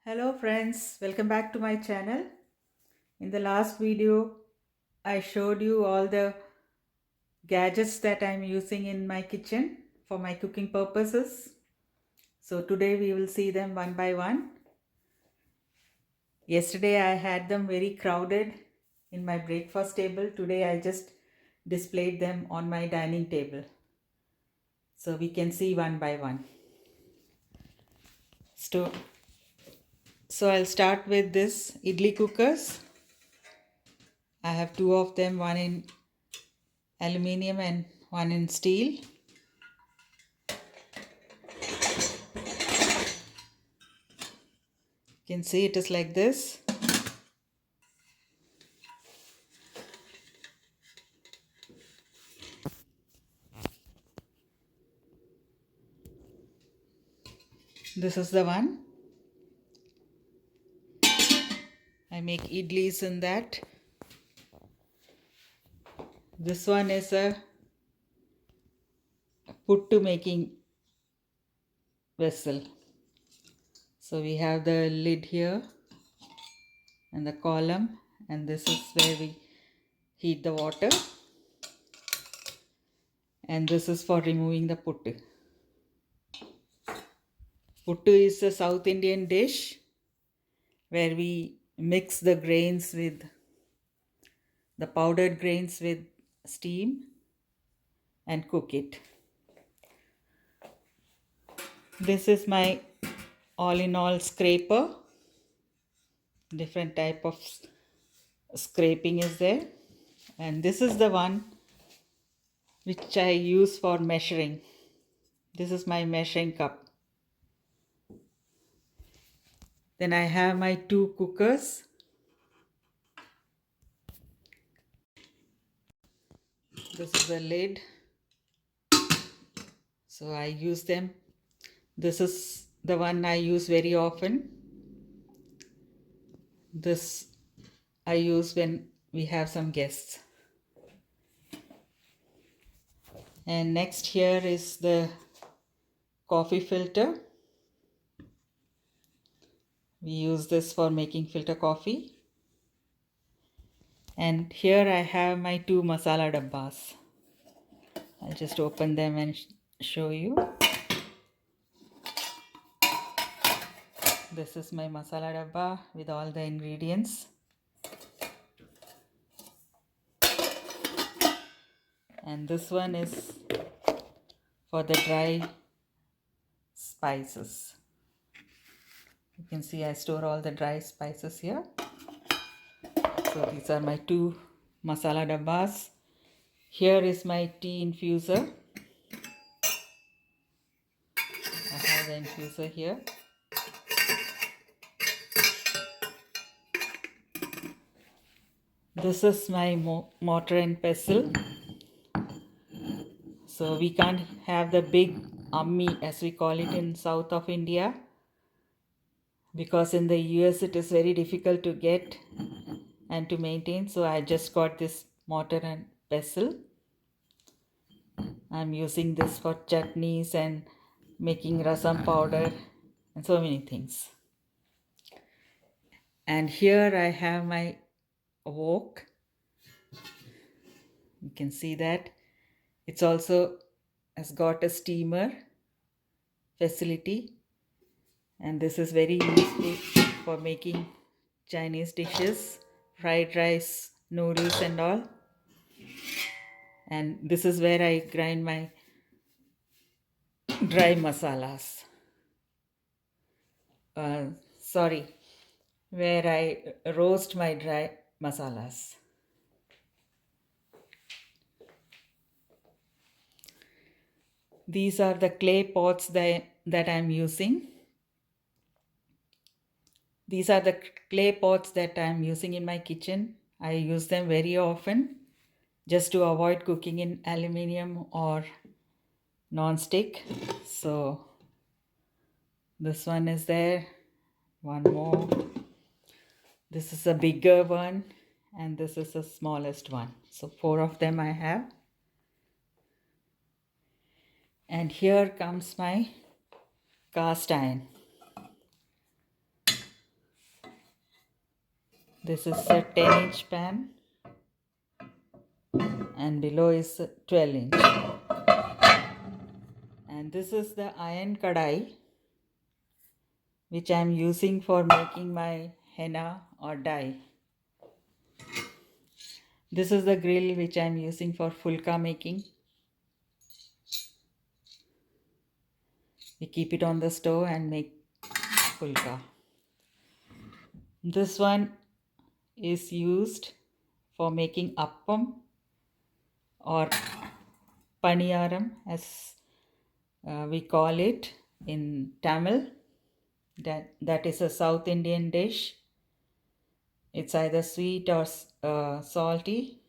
Hello friends, welcome back to my channel. In the last video, I showed you all the gadgets that I'm using in my kitchen for my cooking purposes. So today we will see them one by one. Yesterday I had them very crowded in my breakfast table. Today I just displayed them on my dining table. So we can see one by one. So I'll start with this idli cookers. I have two of them, one in aluminium and one in steel. You can see it is like this. This is the one. I make idlis in that. This one is a puttu making vessel. So we have the lid here and the column, and this is where we heat the water, and this is for removing the puttu. Puttu is a South Indian dish where we mix the grains with the powdered grains with steam and cook it. This is my all in all scraper. Different type of scraping is there, and this is the one which I use for measuring. This is my measuring cup. Then I have my two cookers. This is the lid, so I use them. This is the one I use very often. This I use when we have some guests. And next here is the coffee filter. We use this for making filter coffee. And here I have my two masala dabbas. I'll just open them and show you. This is my masala dabba with all the ingredients. And this one is for the dry spices. You can see I store all the dry spices here. So these are my two masala dabbas. Here is my tea infuser. I have the infuser here. This is my mortar and pestle. So we can't have the big ammi as we call it in south of India, because in the US it is very difficult to get and to maintain. So I just got this mortar and pestle. I'm using this for chutneys and making rasam powder and so many things. And here I have my wok. You can see that it's also has got a steamer facility, and this is very useful for making Chinese dishes, fried rice, noodles and all. And this is where I grind my dry masalas. Where I roast my dry masalas. These are the clay pots that I'm using. These are the clay pots that I'm using in my kitchen. I use them very often just to avoid cooking in aluminium or non-stick. So this one is there, one more. This is a bigger one, and this is the smallest one. So 4 of them I have. And here comes my cast iron. This is a 10-inch pan and below is a 12-inch. And this is the iron kadai which I am using for making my henna or dye. This is the grill which I am using for fulka making. We keep it on the stove and make fulka. This one is used for making appam or paniyaram as we call it in Tamil. That is a South Indian dish. It's either sweet or salty,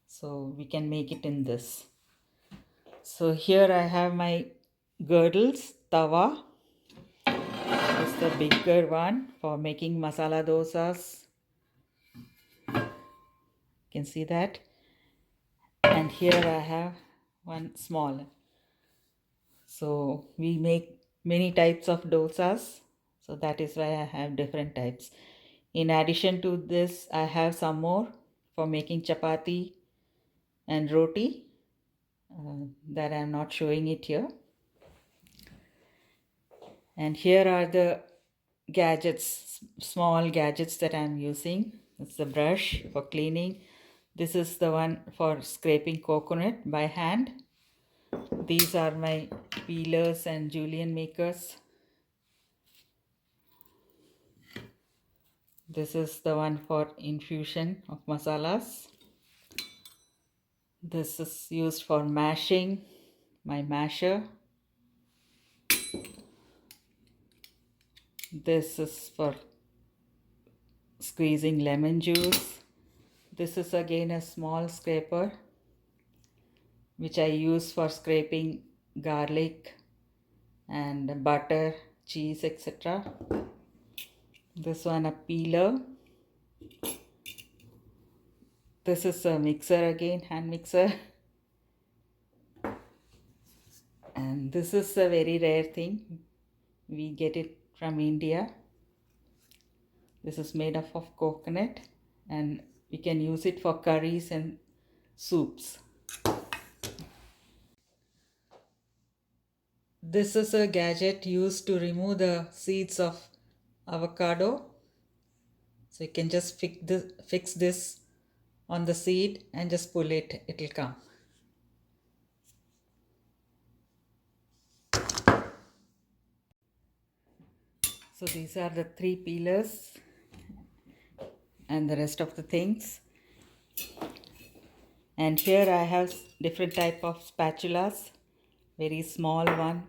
so we can make it in this. So here I have my girdles, tawa. This is the bigger one for making masala dosas. You can see that. And here I have one small. So we make many types of dosas. So that is why I have different types. In addition to this, I have some more for making chapati and roti that I am not showing it here. And here are the gadgets, small gadgets that I am using. It's the brush for cleaning. This is the one for scraping coconut by hand. These are my peelers and julienne makers. This is the one for infusion of masalas. This is used for mashing, my masher. This is for squeezing lemon juice. This is again a small scraper which I use for scraping garlic and butter, cheese, etc. This one a peeler. This is a mixer again, hand mixer. And this is a very rare thing. We get it from India. This is made up of coconut and we can use it for curries and soups. This is a gadget used to remove the seeds of avocado. So you can just fix this on the seed and just pull it, it will come. So these are the 3 peelers and the rest of the things. And here I have different type of spatulas. Very small one.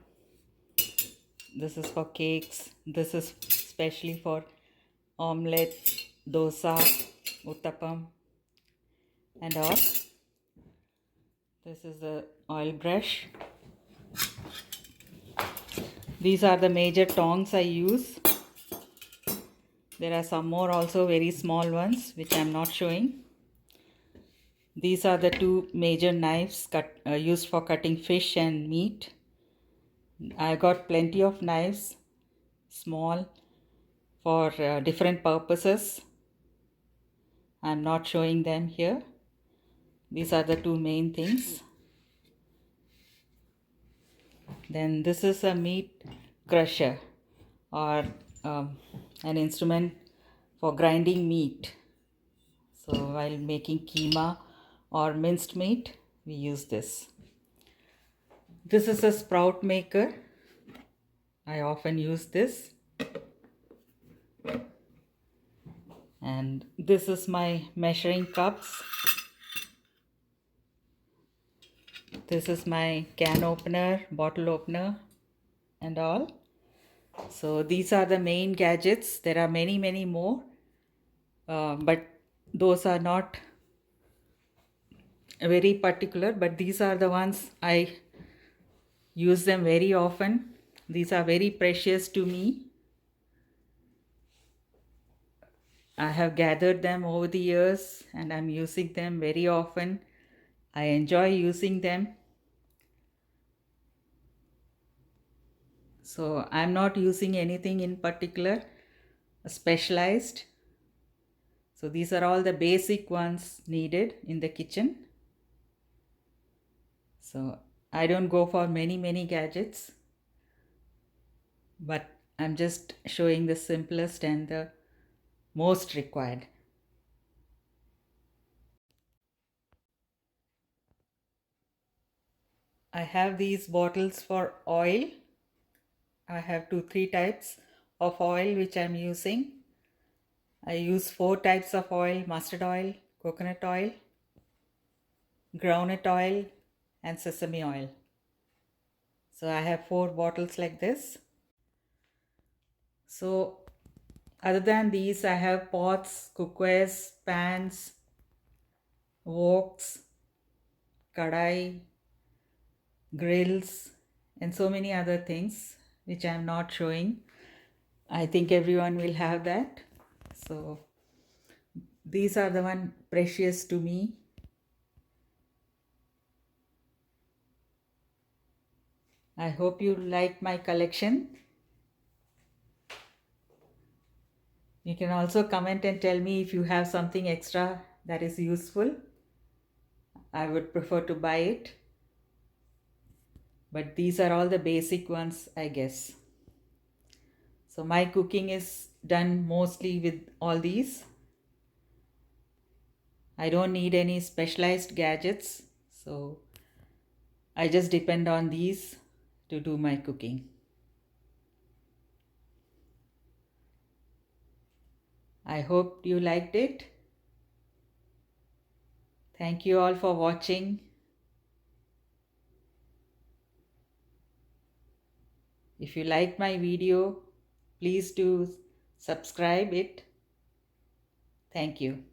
This is for cakes. This is especially for omelette, dosa, uttapam and all. This is the oil brush. These are the major tongs I use. There are some more also very small ones which I am not showing. These are the 2 major knives used for cutting fish and meat. I got plenty of knives, small, for different purposes. I am not showing them here. These are the 2 main things. Then this is a meat crusher or an instrument for grinding meat. So while making keema or minced meat, we use this. This is a sprout maker. I often use this. And this is my measuring cups. This is my can opener, bottle opener and all. So these are the main gadgets. There are many more, but those are not very particular, but these are the ones I use them very often. These are very precious to me. I have gathered them over the years and I'm using them very often. I enjoy using them. So I'm not using anything in particular specialized. So these are all the basic ones needed in the kitchen. So I don't go for many gadgets, but I'm just showing the simplest and the most required. I have these bottles for oil. I have three types of oil which I'm using. I use 4 types of oil: mustard oil, coconut oil, groundnut oil, and sesame oil. So I have 4 bottles like this. So other than these, I have pots, cookwares, pans, woks, kadai, grills, and so many other things which I'm not showing. I think everyone will have that. So these are the one precious to me. I hope you like my collection. You can also comment and tell me if you have something extra that is useful. I would prefer to buy it. But these are all the basic ones, I guess. So my cooking is done mostly with all these. I don't need any specialized gadgets. So I just depend on these to do my cooking. I hope you liked it. Thank you all for watching. If you like my video, please do subscribe it. Thank you.